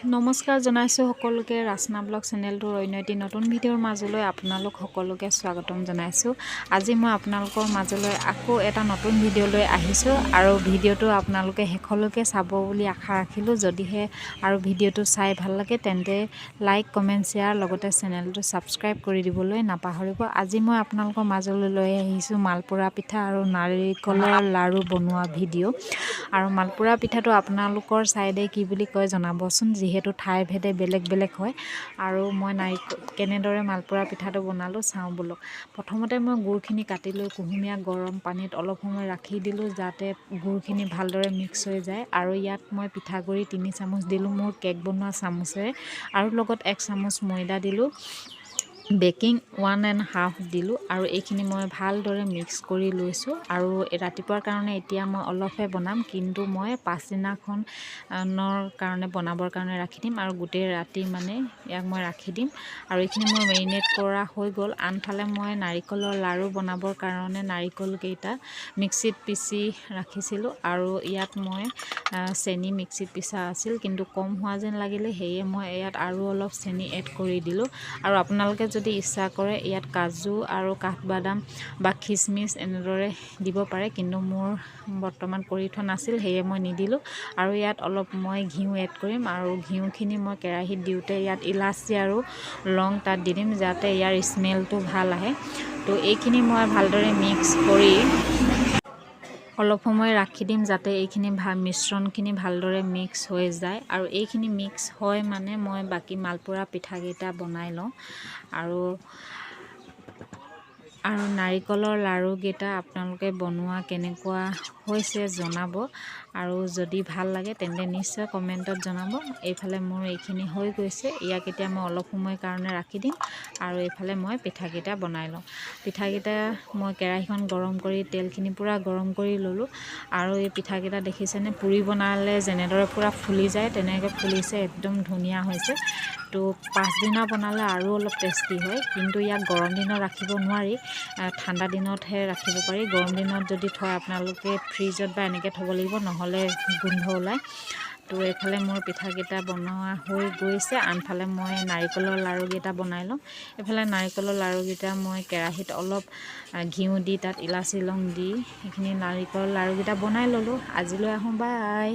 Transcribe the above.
নমস্কাৰ জনাইছোঁ সকলোকে ৰাচনা ব্লগ চেনেলটোৰ অন্য এটি নতুন ভিডিঅ'ৰ মাজলৈ আপোনালোক সকলোকে স্বাগতম জনাইছোঁ। আজি মই আপোনালোকৰ মাজলৈ আকৌ এটা নতুন ভিডিঅ' লৈ আহিছোঁ আৰু ভিডিঅ'টো আপোনালোকে শেষলৈকে চাব বুলি আশা ৰাখিলোঁ। যদিহে আৰু ভিডিঅ'টো চাই ভাল লাগে তেন্তে লাইক কমেণ্ট শ্বেয়াৰ লগতে চেনেলটো ছাবস্ক্ৰাইব কৰি দিবলৈ নাপাহৰিব। আজি মই আপোনালোকৰ মাজলৈ লৈ আহিছোঁ মালপোৰা পিঠা আৰু নাৰিকলৰ লাড়ু বনোৱা ভিডিঅ'। আৰু মালপোৰা পিঠাটো আপোনালোকৰ ছাইডে কি বুলি কয় জনাবচোন, যিহেতু ঠাই ভেদে বেলেগ বেলেগ হয়। আৰু মই কেনেদৰে মালপোৰা পিঠাটো বনালোঁ চাওঁ বলক। প্ৰথমতে মই গুড়খিনি কাটি লৈ কুহুমীয়া গৰম পানীত অলপ সময় ৰাখি দিলোঁ যাতে গুড়খিনি ভালদৰে মিক্স হৈ যায়। আৰু ইয়াত মই পিঠাগুড়ি 3 চামুচ দিলোঁ মোৰ কেক বনোৱা চামুচেৰে, আৰু লগত 1 চামুচ ময়দা দিলোঁ, বেকিং 1½ দিলোঁ, আৰু এইখিনি মই ভালদৰে মিক্স কৰি লৈছোঁ। আৰু ৰাতিপুৱাৰ কাৰণে এতিয়া মই অলপহে বনাম, কিন্তু মই পাছদিনাখনৰ কাৰণে বনাবৰ কাৰণে ৰাখি দিম, আৰু গোটেই ৰাতি মানে ইয়াক মই ৰাখি দিম। আৰু এইখিনি মই মেৰিনেট কৰা হৈ গ'ল। আনফালে মই নাৰিকলৰ লাড়ু বনাবৰ কাৰণে নাৰিকলকেইটা মিক্সিত পিচি ৰাখিছিলোঁ, আৰু ইয়াত মই চেনি মিক্সিত পিচা আছিল কিন্তু কম হোৱা যেন লাগিলে, সেয়ে মই ইয়াত আৰু অলপ চেনি এড কৰি দিলোঁ। আৰু আপোনালোকে যদি ইচ্ছা কৰে ইয়াত কাজু আৰু কাঠবাদাম বা খিচমিচ এনেদৰে দিব পাৰে, কিন্তু মোৰ বৰ্তমান কৰি থোৱা নাছিল সেয়ে মই নিদিলোঁ। আৰু ইয়াত অলপ মই ঘিউ এড কৰিম, আৰু ঘিউখিনি মই কেৰাহীত দিওঁতে ইয়াত ইলাচি আৰু লং তাত দি দিম যাতে ইয়াৰ স্মেলটো ভাল আহে। তো এইখিনি মই ভালদৰে মিক্স কৰি অলপ সময় ৰাখি দিম যাতে এইখিনি মিশ্ৰণখিনি ভালদৰে মিক্স হৈ যায়। আৰু এইখিনি মিক্স হয় মানে মই বাকী মালপোৰা পিঠাকেইটা বনাই লওঁ। আৰু নাৰিকলৰ লাড়ুকেইটা আপোনালোকে বনোৱা কেনেকুৱা হৈছে জনাব, আৰু যদি ভাল লাগে তেন্তে নিশ্চয় কমেণ্টত জনাব। এইফালে মোৰ এইখিনি হৈ গৈছে, ইয়াক এতিয়া মই অলপ সময়ৰ কাৰণে ৰাখি দিম, আৰু এইফালে মই পিঠাকেইটা বনাই লওঁ। পিঠাকেইটা মই কেৰাহীখন গৰম কৰি তেলখিনি পূৰা গৰম কৰি ল'লোঁ। আৰু এই পিঠাকেইটা দেখিছেনে, পুৰি বনালে যেনেদৰে পূৰা ফুলি যায় তেনেকৈ ফুলিছে, একদম ধুনীয়া হৈছে। তো পাছদিনা বনালে আৰু অলপ টেষ্টি হয়, কিন্তু ইয়াক গৰম দিনত ৰাখিব নোৱাৰি, ঠাণ্ডা দিনতহে ৰাখিব পাৰি। গৰম দিনত যদি থয় আপোনালোকে ফ্ৰিজত বা এনেকৈ থ'ব লাগিব, নহ'লে গোন্ধ ওলায়। তো এইফালে মোৰ পিঠাকেইটা বনোৱা হৈ গৈছে, আনফালে মই নাৰিকলৰ লাড়ুকেইটা বনাই লওঁ। এইফালে নাৰিকলৰ লাড়ুকেইটা মই কেৰাহীত অলপ ঘিউ দি তাত ইলাচি লং দি এইখিনি নাৰিকলৰ লাড়ুকেইটা বনাই ল'লোঁ। আজিলৈ আহোঁ, বাই।